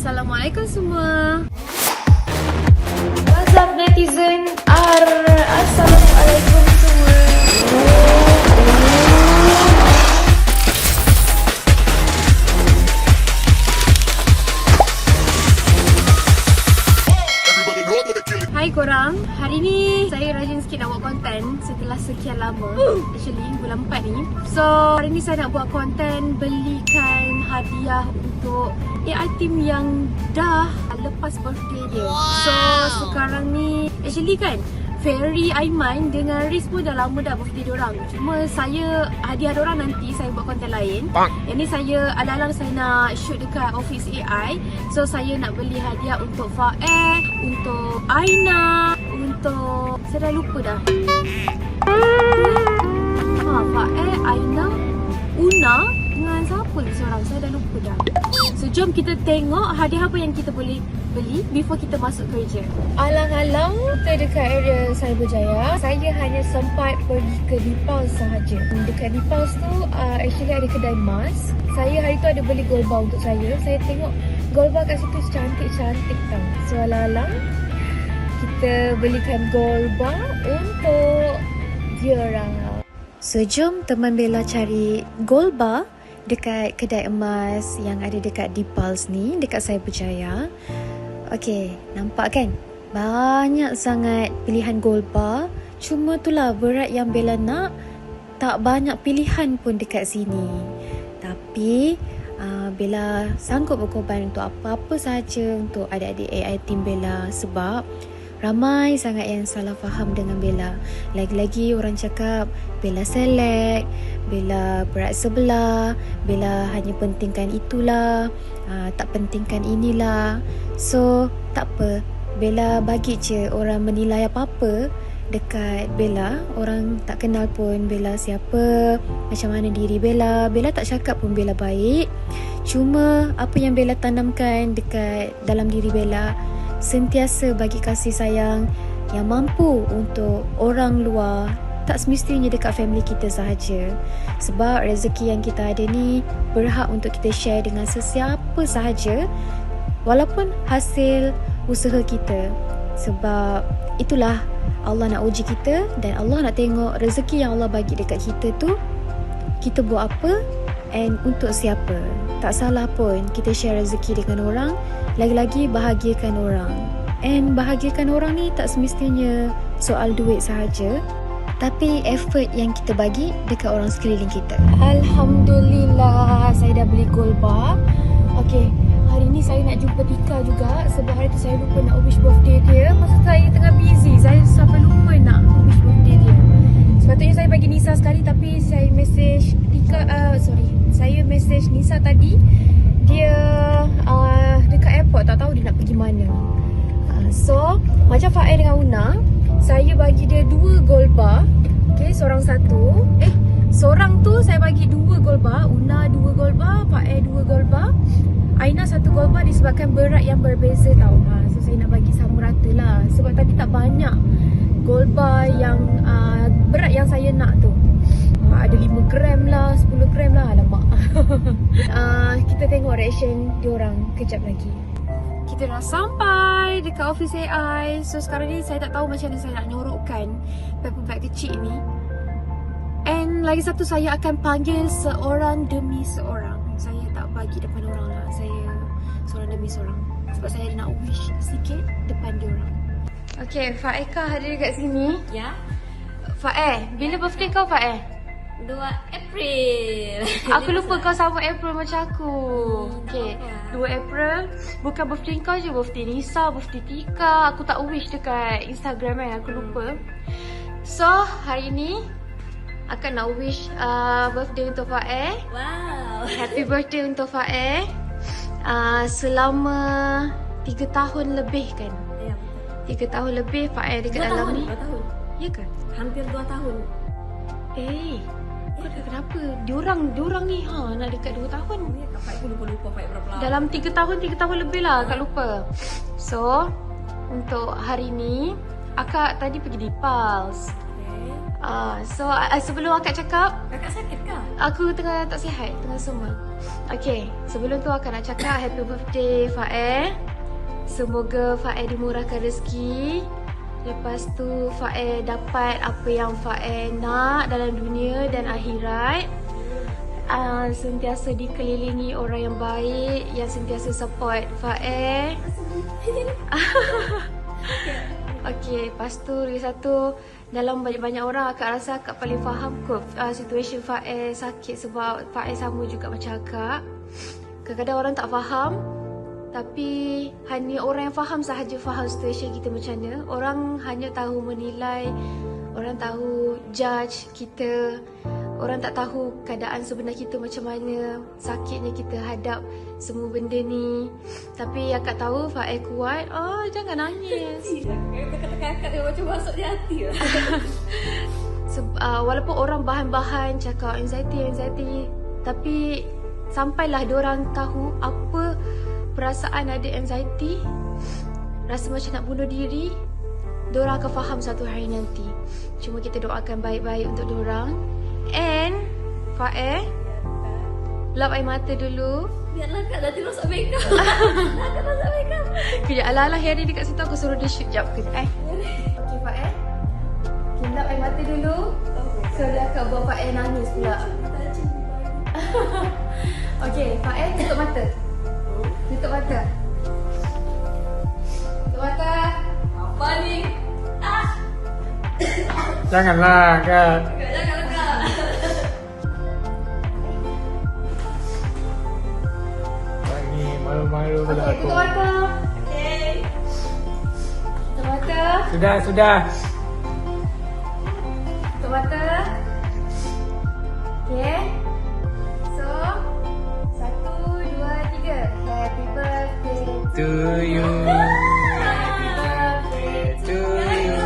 Assalamualaikum semua. What's up netizen? Assalamualaikum semua. Hai korang, hari ni saya rajin sikit nak buat konten setelah sekian lama. Actually bulan 4 ni. So hari ni saya nak buat konten belikan hadiah untuk AI team yang dah lepas birthday dia. So sekarang ni actually kan Ferry, Aiman dengan Riz pun dah lama dah birthday diorang. Cuma saya, hadiah diorang nanti saya buat konten lain. Yang ni saya, alang-alang saya nak shoot dekat office AI. So saya nak beli hadiah untuk Fae, untuk Aina, untuk... saya dah lupa dah. Fae, Aina, Una dengan siapa lagi seorang? Saya dah lupa dah. So jom kita tengok hadiah apa yang kita boleh beli before kita masuk kerja. Alang-alang kita dekat area Cyberjaya, saya hanya sempat pergi ke Dipals sahaja. Dekat Dipals tu actually ada kedai emas. Saya hari tu ada beli gold bar untuk saya. Saya tengok gold bar kat situ cantik-cantik tau. So alang-alang kita belikan gold bar untuk diorang. So jom teman Bella cari gold bar dekat kedai emas yang ada dekat Dipals ni, dekat Cyberjaya. Okay, nampak kan? Banyak sangat pilihan gold bar. Cuma itulah berat yang Bella nak, tak banyak pilihan pun dekat sini. Tapi Bella sanggup berkorban untuk apa-apa sahaja untuk adik-adik AI team Bella. Sebab ramai sangat yang salah faham dengan Bella. Lagi-lagi orang cakap Bella selek, Bella berat sebelah, Bella hanya pentingkan itulah, tak pentingkan inilah. So tak apa, Bella bagi je orang menilai apa-apa dekat Bella. Orang tak kenal pun Bella siapa, macam mana diri Bella. Bella tak cakap pun Bella baik. Cuma apa yang Bella tanamkan dekat dalam diri Bella, sentiasa bagi kasih sayang yang mampu untuk orang luar, tak semestinya dekat family kita sahaja. Sebab rezeki yang kita ada ni berhak untuk kita share dengan sesiapa sahaja, walaupun hasil usaha kita. Sebab itulah Allah nak uji kita, dan Allah nak tengok rezeki yang Allah bagi dekat kita tu, kita buat apa and untuk siapa. Tak salah pun kita share rezeki dengan orang, lagi-lagi bahagiakan orang. And bahagiakan orang ni tak semestinya soal duit sahaja, tapi effort yang kita bagi dekat orang sekeliling kita. Alhamdulillah, saya dah beli gold bar. Okay, hari ni saya nak jumpa Tika juga. Sebab hari tu saya lupa nak wish birthday dia. Masa saya tengah busy, saya sampai lupa nak wish birthday dia. Sepatutnya saya bagi Nisa sekali, tapi saya message Tika, saya message Nisa tadi. Dia dekat airport, tak tahu dia nak pergi mana. So macam Fae dengan Una, saya bagi dia 2 gold bar. Okay, seorang satu. Seorang tu saya bagi 2 gold bar. Una 2 gold bar, Fae 2 gold bar, Aina 1 gold bar, disebabkan berat yang berbeza tau. So saya nak bagi sama rata lah. Sebab tadi tak banyak gold bar yang berat yang saya nak tu. Ada 5 gram lah, 10 gram lah. Alamak. Kita tengok reaction diorang kejap lagi. Kita dah sampai dekat office AI. So sekarang ni saya tak tahu macam mana saya nak nyorokkan bag-bag kecil ni. And lagi satu, saya akan panggil seorang demi seorang. Saya tak bagi depan orang lah. Saya seorang demi seorang. Sebab saya nak wish sikit depan diorang. Okay, Faeka hadir dekat sini. Ya. Fae, bila birthday kau Fae? 2 April. Aku lupa kau sama April macam aku. Okay, 2 April. Bukan birthday kau je, birthday Nisa, birthday Tika. Aku tak wish dekat Instagram kan, aku lupa. So, hari ni akan nak wish birthday untuk Fae. Wow. Happy birthday untuk Fae. Selama 3 tahun lebih kan? Ya, betul. 3 tahun lebih Fae dekat dalam ni. 2 tahun. Ya ke? Hampir 2 tahun. Kau dah kenapa? Diorang ni nak dekat 2 tahun. Ya, Kak Fai pun lupa Fai berapa lama. Dalam 3 tahun lebih lah, Kak lupa. So, untuk hari ni Akak tadi pergi Dipals. Okay. So sebelum Akak cakap, Kakak sakit kah? aku tengah tak sihat, tengah semua. Okay, sebelum tu akak nak cakap happy birthday Fae. Semoga Fae dimurahkan rezeki. Lepas tu Fae dapat apa yang Fae nak dalam dunia dan akhirat. Sentiasa dikelilingi orang yang baik, yang sentiasa support Fae. Okay, lepas tu lagi satu, dalam banyak-banyak orang akak rasa akak paling faham kot situasi Fae sakit sebab Fae sama juga macam akak. Kadang-kadang orang tak faham, tapi hanya orang yang faham sahaja faham situasi kita macam mana. Orang hanya tahu menilai, orang tahu judge kita. Orang tak tahu keadaan sebenar kita macam mana, sakitnya kita hadap semua benda ni. Tapi akak tahu Fae kuat. Oh, jangan nangis. Kata-kata dia macam masuk di hati lah. Walaupun orang bahan-bahan cakap anxiety, tapi sampailah diorang tahu apa perasaan ada anxiety, rasa macam nak bunuh diri, diorang akan faham satu hari nanti. Cuma kita doakan baik-baik untuk diorang. And Fae, lap air mata dulu. Biarlah Kak, nanti rosak makeup. Nanti rosak makeup. Kejap, ala-ala Harry dekat situ, aku suruh dia shoot jap. Okay Fae, okay, lap air mata dulu. So dia akan buat Fae nangis pula. Okay, Fae tutup mata. Tutup mata. Tutup mata. Apa ni? Janganlah Kak. Janganlah Kak. Ni malu-malu pula Okay, aku. tutup mata. Okay. Tutup mata. Sudah. Tutup mata. Okay. So, 1, 2, 3. Happy birthday To you. Happy birthday to you.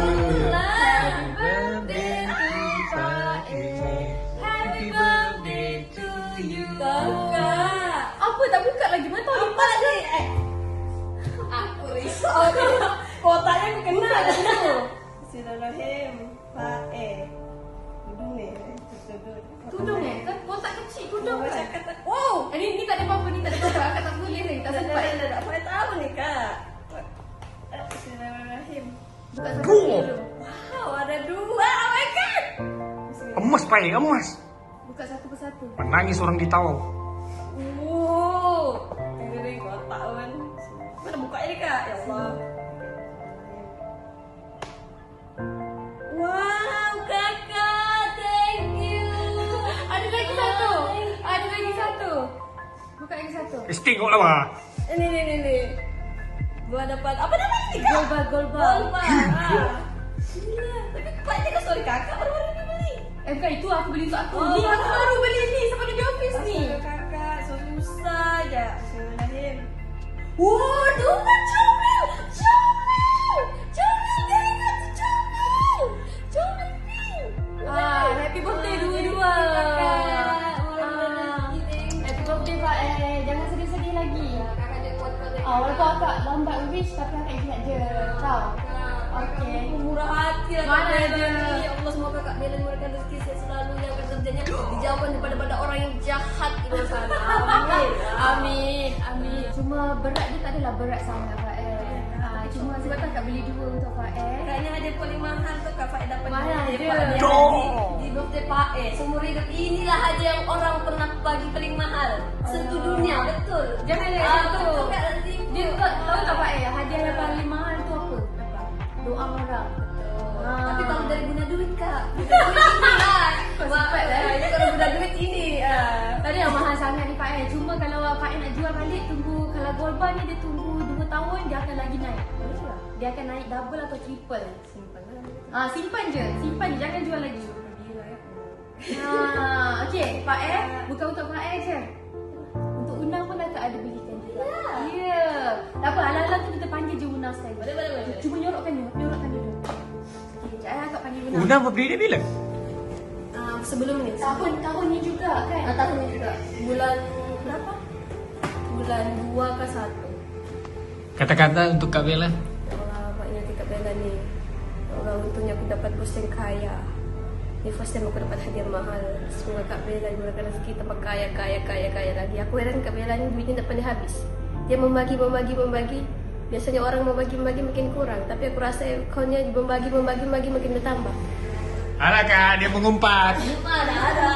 Happy birthday to Fae. Happy birthday to you. Kakak. Apa tak buka lagi? Mana tahu Apa ni? Aku risau ni. Kotaknya aku kenal dah dulu. Bismillahirrahmanirrahim. Fae. Tudung ni. tudung kan? Kotak kecil tudung kan? Wow. Ni tak ada apa-apa, ni tak ada apa-apa. Akak tak boleh ni, tak sempat. Tak boleh tahu ni Kak. Bismillahirrahmanirrahim. Buka satu dulu. Wow, ada dua. Oh my god. Emas Fae, emas. Buka satu persatu. Menangis orang ditawau. Wow. Ini kotak kan. Mana bukanya ni Kak? Ya Allah. Wow, Kakak. Thank you. Ada lagi satu. Ada lagi satu. Buka lagi satu. Tengoklah bah. Ini. Gua dapat apa namanya ni Kak? Golba. Golba. Gila. Tapi banyak ke story Kakak baru-baru ni beli. Bukan itu aku beli untuk aku. Oh, Ni aku baru beli ni sampai di office ni. Astaga Kakak, so susah je. Bismillahirrahmanirrahim. Wow, dua comel. Dari kata comel pink. Happy birthday dua-dua. Happy birthday Fae. Jangan sedih-sedih lagi. Kakak dia kuat-kuat. Walaupun akak lambat wish tapi akak ingat je. Tahu? Okay. Murah hati lah Mana Kakak ada? ni. Ya Allah, semoga Kak Bella memberikan rezeki sehat selalu yang akan kerjanya dijauhkan daripada orang yang jahat di luar sana. Amin. Amin. Cuma berat dia tak adalah berat sangat Fae. Cuma sebab tu akak beli dua untuk Fae. Kayaknya hadiah paling mahal tu Kak Fae dapat Mahal di dia. birthday Pak di birthday Fae. Seumur hidup inilah hadiah yang orang pernah bagi paling mahal sedunia, betul. Jangan lihat situ. Betul Kak, nanti Dia tahu tak Fae, hadiah yang paling mahal tu apa? Doa orang. Tapi kalau dari guna duit Kak, guna duit ini lah. Sempat lah. Ini kalau guna duit ini. Tadi yang mahal sangat ni Fae. Cuma kalau Fae nak jual balik, tunggu kalau Golba ni dia tunggu 2 tahun dia akan lagi naik. Dia akan naik double atau triple. Simpan lah. Simpan je, jangan jual lagi. Okey, Fae, bukan untuk Fae je. Untuk Unang pun akak ada belikan juga. Ya. Tak apa, ala-ala tu kita panggil je Unang sekali. Boleh. Cuma nyorokkan dulu. Okey, sekejap akak panggil Unang. Unang birthday dia bila? Sebelum ni. Tahun ni juga kan? Tahun ni juga. Bulan berapa? Bulan 2 ke 1. Kata-kata untuk Kak Bella. Ya Allah, maknya Kak Bella ni. Ya Allah, untungnya aku dapat bos yang kaya. Ni first time aku dapat hadiah mahal. Semoga Kak Bella diberikan rezeki tambah kaya lagi. Aku heran Kak Bella ni duitnya tak pernah habis. Dia membagi. Biasanya orang membagi makin kurang. Tapi aku rasa kau nya membagi makin bertambah. Ada kak, dia mengumpat. Ada.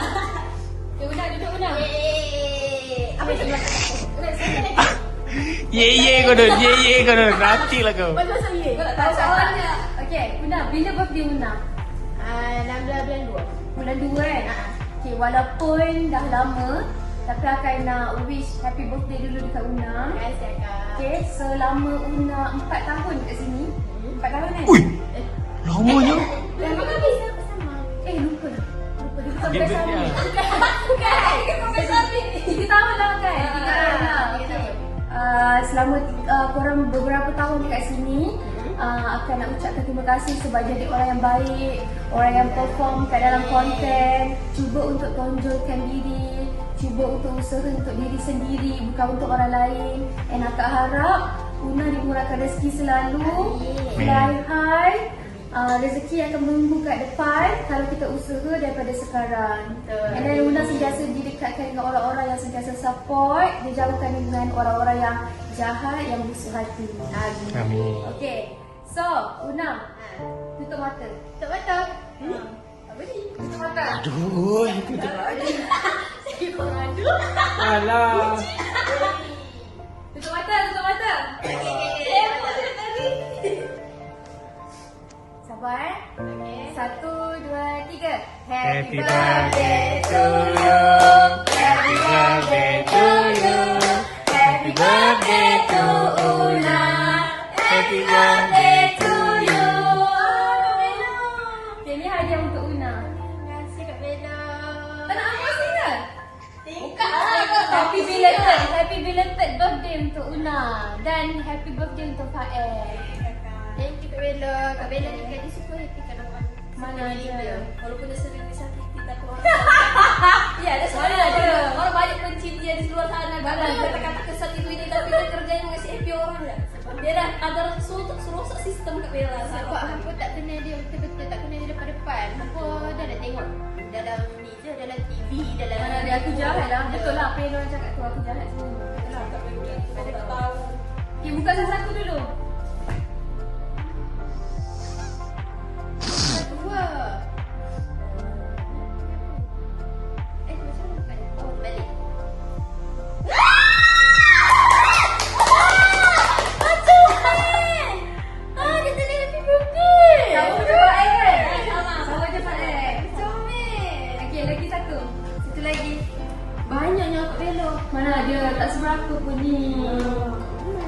Ya udah, duduk udah. Apa itu? Ye kau dah nanti lah kau. Pasal ye. Kau tak tahu Soalnya, okay, Una, bila birthday Una? 16 bulan 2. Bulan 2 kan? Okay, walaupun dah lama, tapi akan nak wish happy birthday dulu dekat Una. Terima kasih Kak. Okay, selama Una 4 tahun kat sini. 4 tahun kan? Ui, lamanya. Lama kami sama. Lupa dah. Lupa Dia bersama. dia. Bukan. 3 tahun lah kan? 3 tahun lah. Okay. Selama korang beberapa tahun dekat sini, akan nak ucapkan terima kasih sebab jadi orang yang baik, orang yang perform kat dalam konten, cuba untuk tonjolkan diri, cuba untuk usaha untuk diri sendiri, bukan untuk orang lain. And akak harap Una dimurahkan rezeki selalu, fly high. Rezeki akan menunggu kat depan kalau kita usaha daripada sekarang. And then Una sentiasa didekatkan dengan orang-orang yang sentiasa support, dijauhkan dengan orang-orang yang jahat, yang busuk hati. Amin. Okay, so Una, tutup mata. Tak betul. Apa ni? Tutup mata. Aduh, itu dah lagi. Aduh. Alah. Tutup mata, tutup mata. Sabar. Okay. 1, 2, 3. Happy birthday to you. Happy birthday to you. Happy birthday to Una. Happy birthday to you. Okay, ni hadiah untuk Una. Terima kasih Kak Bella. Tak nak apa sih ke? Bukan. Happy belated birthday untuk Una. Dan happy birthday untuk Fael. Thank you Kak Bella. Kak Bella ni gadis super happy kan orang. Mana ada. Walaupun dia sering disakiti tapi orang Ya, ada Mana ada. Orang banyak benci dia di luar sana. Banyak kata-kata kesat itu ini tapi dia kerjanya ngasih happy orang dah. Dia dah ada serosak sistem Kak Bella. Sebab hampa tak kenal dia betul-betul, tak kenal dia depan-depan. Hampa dah nak tengok dalam ni je, dalam TV, dalam Mana ada aku jahat lah. Betul lah apa yang orang cakap tu, aku jahat semua. Betul lah. Kita tak tahu. Okay, buka satu-satu dulu. dua. Macam mana bukan? Oh, balik. Dia tadi happy birthday. Sama je Fael kan? Sama. Sama je Fael. Comel. Okay, lagi satu. Satu lagi. Banyaknya Kak Bella. Mana ada, tak seberapa pun ni.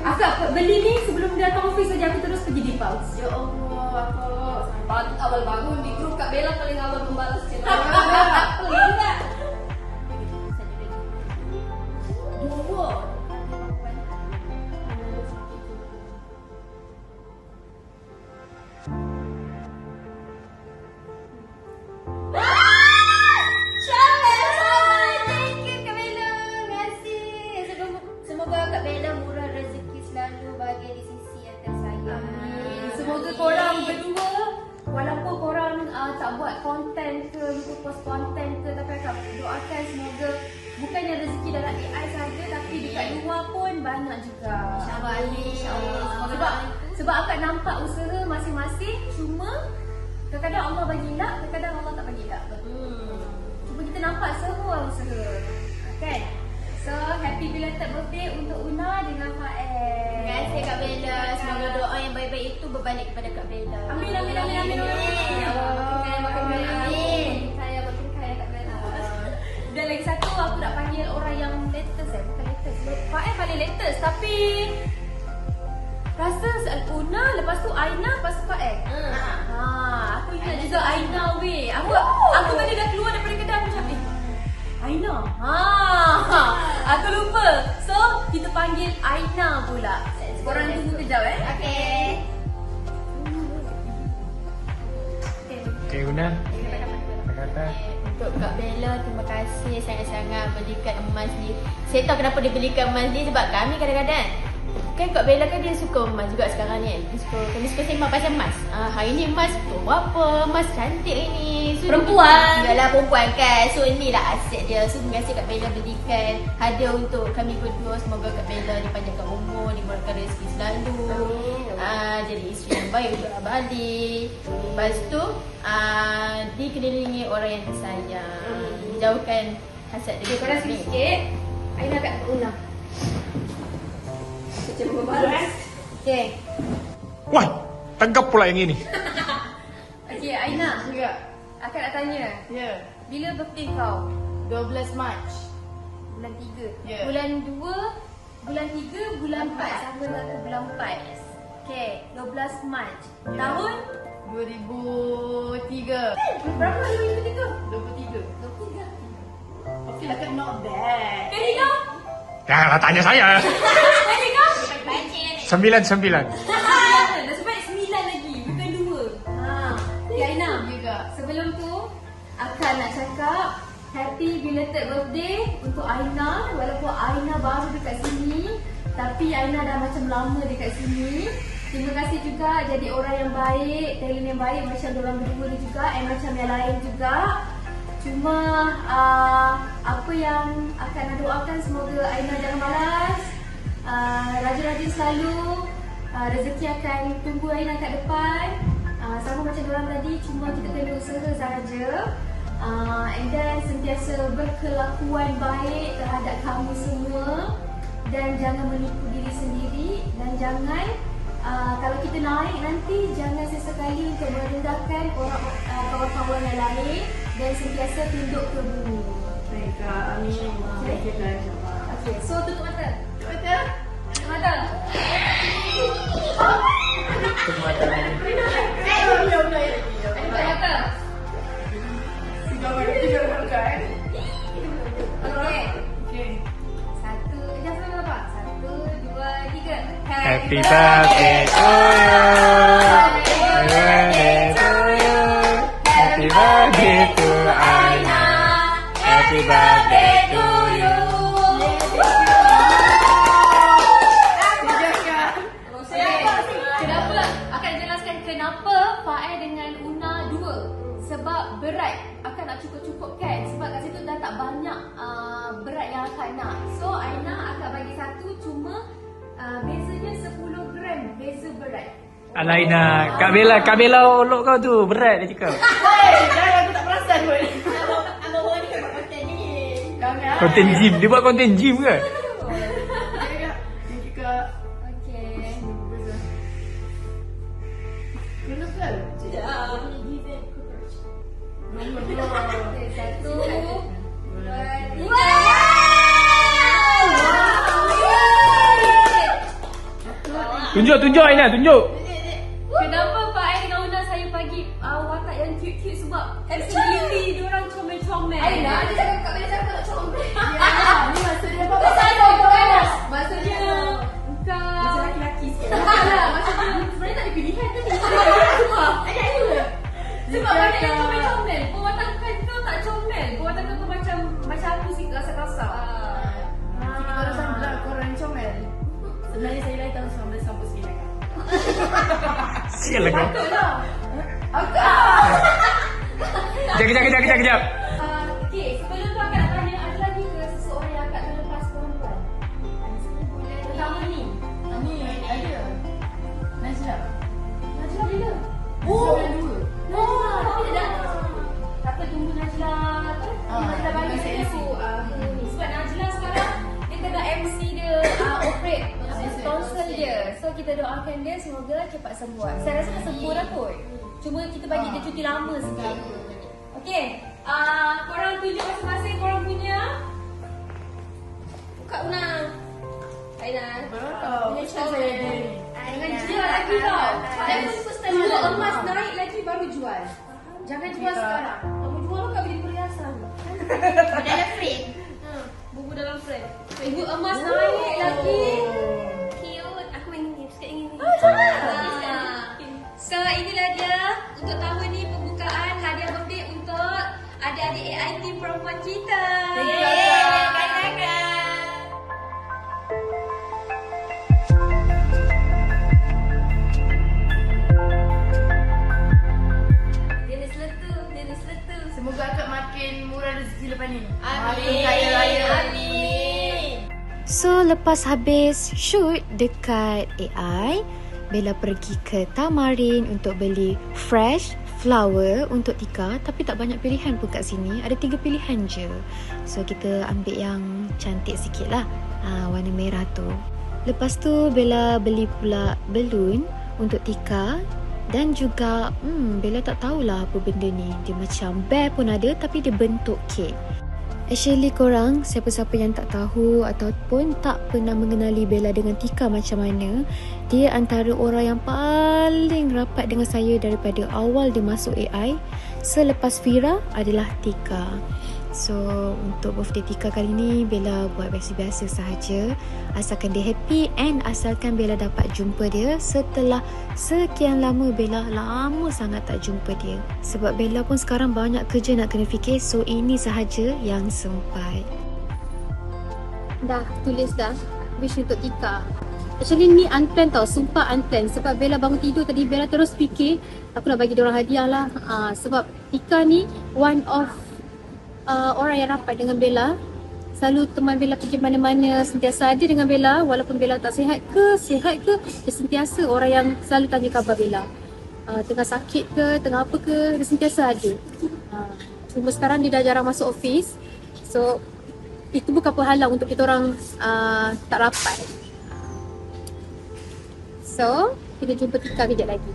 Akak beli ni sebelum dia datang office saja, aku terus pergi di pause. Ya Allah, aku awal bangun di grup Kak Bella paling awal membalas cerita. Pelik tak? Dua. Thank you Kak Bella. Terima kasih. Semoga Kak Bella murah rezeki selalu, bahagia di sisi yang tersayang. Amin. Semoga korang berdua, walaupun korang tak buat konten ke, lupa post konten ke, tapi akak doakan semoga bukannya rezeki dalam AI saja, tapi dekat luar pun banyak juga. InsyaAllah. Amin. Sebab akak nampak usaha masing-masing, cuma kadang-kadang Allah bagi luck, kadang-kadang Allah tak bagi luck. Cuma kita nampak semua usaha. Kan? So, happy belated birthday untuk Una dengan Fael. Terima kasih Kak Bella. Semoga doa yang baik-baik itu berbalik kepada Kak Bella. Amin, amin, amin, amin, amin. Ya Allah, makin kaya, makin kaya. Amin. Makin kaya Kak Bella. Dan lagi satu, aku nak panggil orang yang latest bukan latest. Fael paling latest, tapi rasa Una, lepas tu Aina, lepas tu Fael. Aku ingat juga Aina weh. Aku tadi dah keluar daripada kedai aku macam Aina. Aku lupa. So, kita panggil Aina pula. Korang tunggu kejap Okay. Okay, Una. Kata. Untuk Kak Bella, terima kasih sangat-sangat belikan emas ni. Saya tahu kenapa dia belikan emas ni sebab kami kadang-kadang Kan Kak Bella kan dia suka emas juga sekarang ni kan. Dia suka sembang pasal emas. Hari ni emas tu apa? Emas cantik ni. So, Perempuan. Yalah perempuan kan. So inilah aset dia. So terima kasih Kak Bella belikan hadiah untuk kami berdua. Semoga Kak Bella dipanjangkan umur, dimurahkan rezeki selalu. Jadi isteri yang baik untuk Abang Ali. Lepas tu dikelilingi orang yang disayang. Jauhkan hasad Okay, dari korang sikit-sikit. Aina kat Una. Macam membalas. Okay. Wah, tanggap pula yang ini. Okay, Aina. juga. Akak nak tanya. Ya. Bila birthday kau? 12 Mac. Bulan 3. Ya. Bulan 2, bulan 3, bulan 4. Sama dengan aku bulan 4. Okay, 12 Mac. Ya. Tahun? 2003. Berapa 2023? 23. 23. Okay lah kan not bad. Kali kau? Janganlah tanya saya. Kali kau? 99. Dah sebab 9 lagi, bukan 2. Okay, Aina. Juga. Sebelum tu, Akak nak cakap happy belated birthday untuk Aina. Walaupun Aina baru dekat sini, tapi Aina dah macam lama dekat sini. Terima kasih juga jadi orang yang baik, talent yang baik macam diorang berdua ni juga, and macam yang lain juga. Cuma apa yang Akak nak doakan, semoga Aina jangan malas, rajin-rajin selalu, rezeki akan tunggu Aina kat depan. Sama macam orang tadi, cuma kita kena usaha sahaja. And then sentiasa berkelakuan baik terhadap kami semua. Dan jangan menipu diri sendiri. Dan jangan, kalau kita naik nanti, jangan sesekali untuk merendahkan orang kawan-kawan yang lain. Dan sentiasa tunduk ke bumi. Baik Kak, amin. Okay. Okay, so tutup mata. Tutup mata. Tutup mata. Tutup mata lagi. Tutup mata. Okay. Okay. Satu, jangan sampai lupa. 1, 2, 3. Happy birthday to you. Happy birthday to you. Happy birthday to Aina. Happy birthday to you. Kenapa? Akan jelaskan kenapa Fael dengan Una 2. Sebab berat. Akan nak cukup-cukupkan. Sebab kat situ dah tak banyak berat yang akak nak. So Aina akan bagi 1, cuma bezanya 10 gram beza berat. Alaina, Kak Bella olok kau tu. Berat dia cakap. Jangan aku tak perasan pun. Abang Wan ni buat konten ni. Konten gym. Dia buat konten gym ke? Thank you Kak. Okay. Kena kan? Okay, 1, 2, 3. Tunjuk Aina, tunjuk. Kenapa Fael dengan Una saya bagi watak yang cute-cute sebab absolutely diorang comel-comel. Aina, dia cakap Kak Bella cakap nak comel. Ni maksudnya apa? Salah kan? Maksudnya kau Macam laki-laki sikit. Taklah, maksudnya sebenarnya tak ada pilihan tadi. Sebab banyak yang comel-comel. Perwatakan kau tak comel. Perwatakan kau macam aku sikit kasar-kasar. Kita barusan bilang korang comel. Sebenarnya saya lahir tahun 1999 Kak. Sial kau. Patutlah. Kejap. Okay, sebelum tu akak nak tanya, ada lagi ke seseorang yang akak terlepas perempuan? Pertama ni. Ni ada. Najla. Najla bila? Bulan 2. Najla, tapi dah. Kata tunggu Najla apa? Najla bagi Najla saya MC. aku ni. Sebab Najla sekarang dia tengah MC dia operate tonsil dia. So kita doakan dia semoga cepat sembuh. Saya rasa dah sembuh dah kot. Cuma kita bagi dia cuti lama sikit. Okey. Korang tunjuk masing-masing korang punya. Kak Una. Aina. Macam saya ni. Jangan jual lagi tau. Saya pun first time Tunggu ada. emas naik lagi baru jual. Jangan jual sekarang. Kamu jual lo kat beli perhiasan. Dalam frame. Buku dalam frame. Tunggu emas naik lagi. Cute. Aku ingin suka ingin. So inilah dia untuk tahun ni pembukaan hadiah birthday untuk adik-adik AIT perempuan kita. Yeay, kakak. Lepas habis shoot dekat AI, Bella pergi ke Tamarin untuk beli fresh flower untuk Tika. Tapi tak banyak pilihan pun kat sini. Ada 3 pilihan je. So kita ambil yang cantik sikit lah, warna merah tu. Lepas tu Bella beli pula balloon untuk Tika. Dan juga Bella tak tahulah apa benda ni. Dia macam bear pun ada, tapi dia bentuk kek. Actually korang, siapa-siapa yang tak tahu ataupun tak pernah mengenali Bella dengan Tika macam mana, dia antara orang yang paling rapat dengan saya daripada awal dia masuk AI. Selepas Fira adalah Tika. So untuk birthday Tika kali ni, Bella buat biasa-biasa sahaja. Asalkan dia happy and asalkan Bella dapat jumpa dia setelah sekian lama. Bella lama sangat tak jumpa dia. Sebab Bella pun sekarang banyak kerja nak kena fikir. So ini sahaja yang sempat. Dah tulis dah wish untuk Tika. Actually ni unplanned tau, sumpah unplanned. Sebab Bella bangun tidur tadi, Bella terus fikir aku nak bagi diorang hadiah lah. Sebab Tika ni one of orang yang rapat dengan Bella. Selalu teman Bella pergi mana-mana, sentiasa ada dengan Bella. Walaupun Bella tak sihat ke, dia sentiasa orang yang selalu tanya khabar Bella. Tengah sakit ke, tengah apa ke, dia sentiasa ada. Cuma sekarang dia dah jarang masuk office. So itu bukan penghalang untuk kita orang tak rapat. So kita jumpa Tika kejap lagi.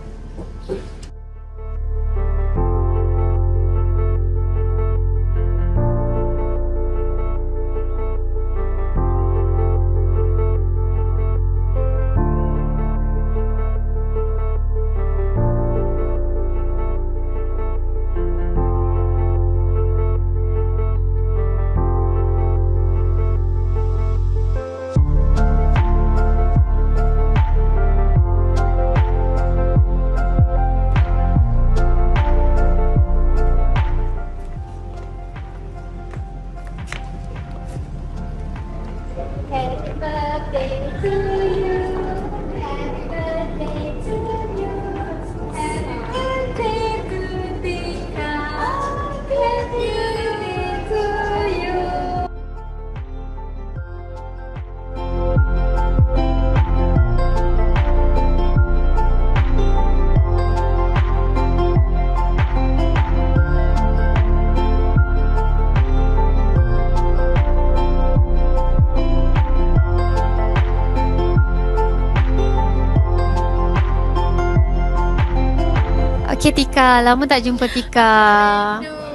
Okay Tika, lama tak jumpa Tika.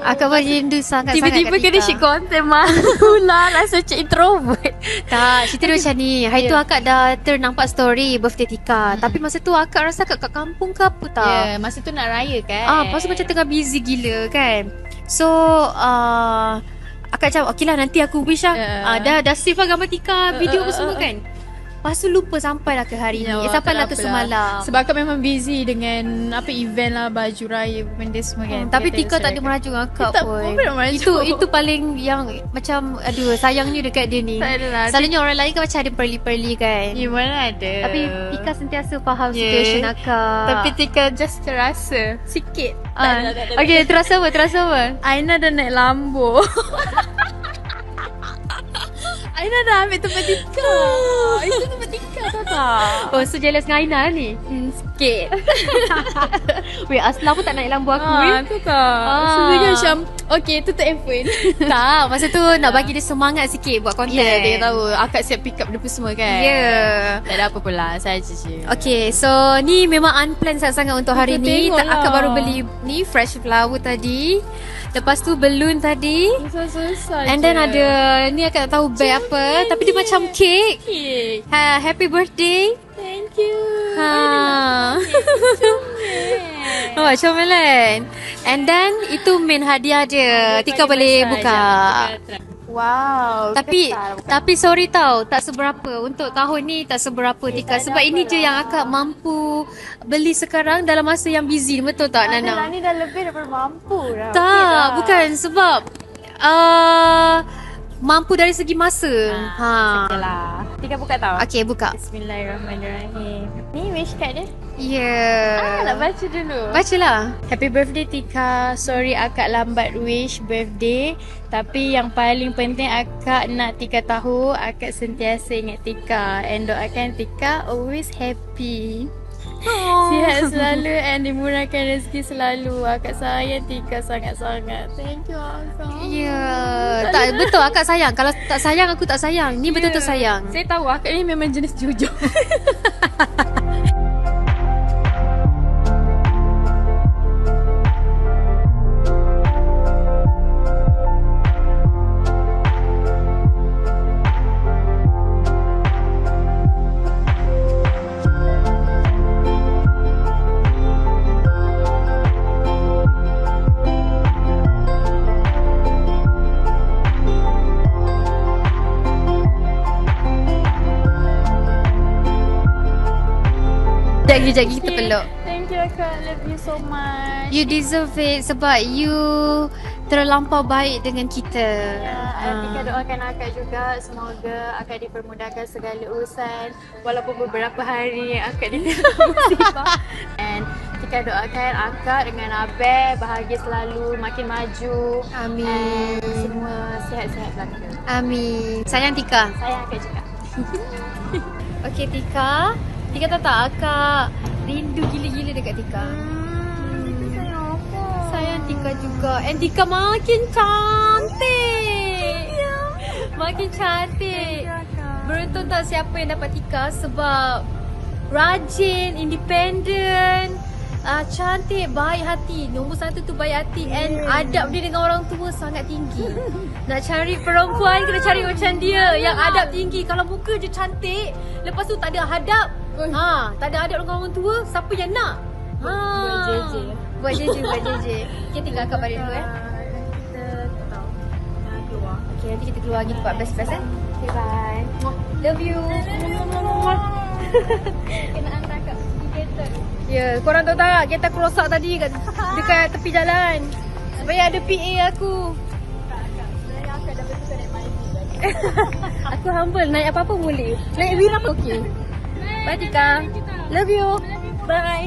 Akak rindu sangat-sangat Tiba-tiba kena shit content mah. Pula rasa macam introvert. Tak, cerita dia macam ni. Hari tu akak dah nampak story birthday Tika. Tapi masa tu akak rasa kat kampung ke apa tak? Ya, masa tu nak raya kan. Lepas tu macam tengah busy gila kan. So akak macam okay lah, nanti aku wish lah. Dah save lah gambar Tika, video apa semua kan. Lepas tu lupa sampailah ke hari ni. Sampailah tu semalam. Sebab akak memang busy dengan event lah, baju raya, benda semua kan. Tapi Tika tak ada merajuk dengan akak pun. Itu paling yang macam aduh sayangnya dekat dia ni. Selalunya orang lain kan macam ada perli-perli kan. Ya mana ada. Tapi Tika sentiasa faham situation akak. Tapi Tika just terasa sikit. Okay, terasa apa? Aina dah naik Lambo. Aina dah ambil tempat Tika. Itu tempat Tika tahu tak? Oh, so jealous dengan Aina ni? Sikit. Weh, Aslam pun tak naik lambu aku Tahu tak? So dia kan macam okay, tutup handphone. Tak, masa tu nak bagi dia semangat sikit buat konten. Ya, dia tahu akak siap pick up dia pun semua kan. Ya. Tak ada apa pula, saja je. Okay, so ni memang unplanned sangat-sangat untuk hari ni. Akak baru beli ni fresh flower tadi. Lepas tu balloon tadi. Susah-susah And then ada ni akak tak tahu bag apa, tapi dia macam kek. Happy birthday. Thank you. Oh, comel. And then itu main hadiah dia. Tika boleh buka. Wow. Tapi sorry tau, tak seberapa. Untuk tahun ni tak seberapa Tika. Sebab ini je yang akak mampu beli sekarang dalam masa yang busy. Betul tak Nana? Ni dah lebih daripada mampu dah. Tak, bukan sebab mampu dari segi masa. Sekejap lah. Tika buka tau. Okay, buka. Bismillahirrahmanirrahim. Ni wish kat dia? Ya. Nak baca dulu. Bacalah. Happy birthday Tika. Sorry akak lambat wish birthday. Tapi yang paling penting akak nak Tika tahu akak sentiasa ingat Tika. And doakan Tika always happy. Sihat selalu and dimurahkan rezeki selalu. Akak sayang Tika sangat-sangat. Thank you akak. Ya. Tak betul akak sayang. Kalau tak sayang aku tak sayang. Ni betul-betul sayang. Saya tahu akak ni memang jenis jujur. Sekejap lagi kita peluk. Thank you akak. Love you so much. You deserve it sebab you terlampau baik dengan kita. Tika doakan akak juga semoga akak dipermudahkan segala urusan walaupun beberapa hari akak diterima musibah. And Tika doakan akak dengan Abel bahagia selalu, makin maju. Amin. And semua sihat-sihat belaka. Amin. Sayang Tika. Sayang akak juga. Okey Tika. Tika tahu tak akak rindu gila-gila dekat Tika. Sayang Tika juga. And Tika makin cantik. Makin cantik. Beruntung tak siapa yang dapat Tika sebab rajin, independent, cantik, baik hati. Nombor satu tu baik hati. And adab dia dengan orang tua sangat tinggi. Nak cari perempuan kena cari macam dia yang adab tinggi. Kalau muka je cantik, lepas tu tak ada adab. Tak ada adab dengan orang tua, siapa yang nak? Buat JJ. Buat JJ. Okay, tinggal akak balik dulu Kita tahu keluar. Okay, nanti kita keluar lagi tempat best-best Okay, bye. Love you. Kena hantar kat kereta. Ya, korang tahu tak kereta aku rosak tadi dekat tepi jalan. Supaya ada PA aku. Sebenarnya akak dah betul naik maju tadi. Aku humble, naik apa-apa boleh. Naik wira pun okey. Bye Tika. Love you. Bye.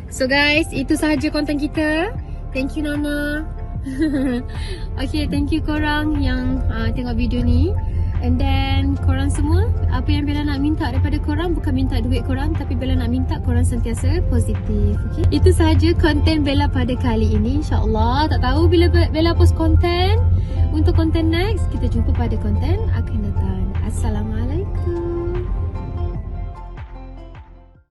So guys, itu sahaja konten kita. Thank you Nana. Okay, thank you korang yang tengok video ni. And then korang semua, apa yang Bella nak minta daripada korang bukan minta duit korang, tapi Bella nak minta korang sentiasa positif. Okay? Itu sahaja konten Bella pada kali ini. InsyaAllah, tak tahu bila Bella post konten. Untuk konten next, kita jumpa pada konten akan datang. Assalamualaikum.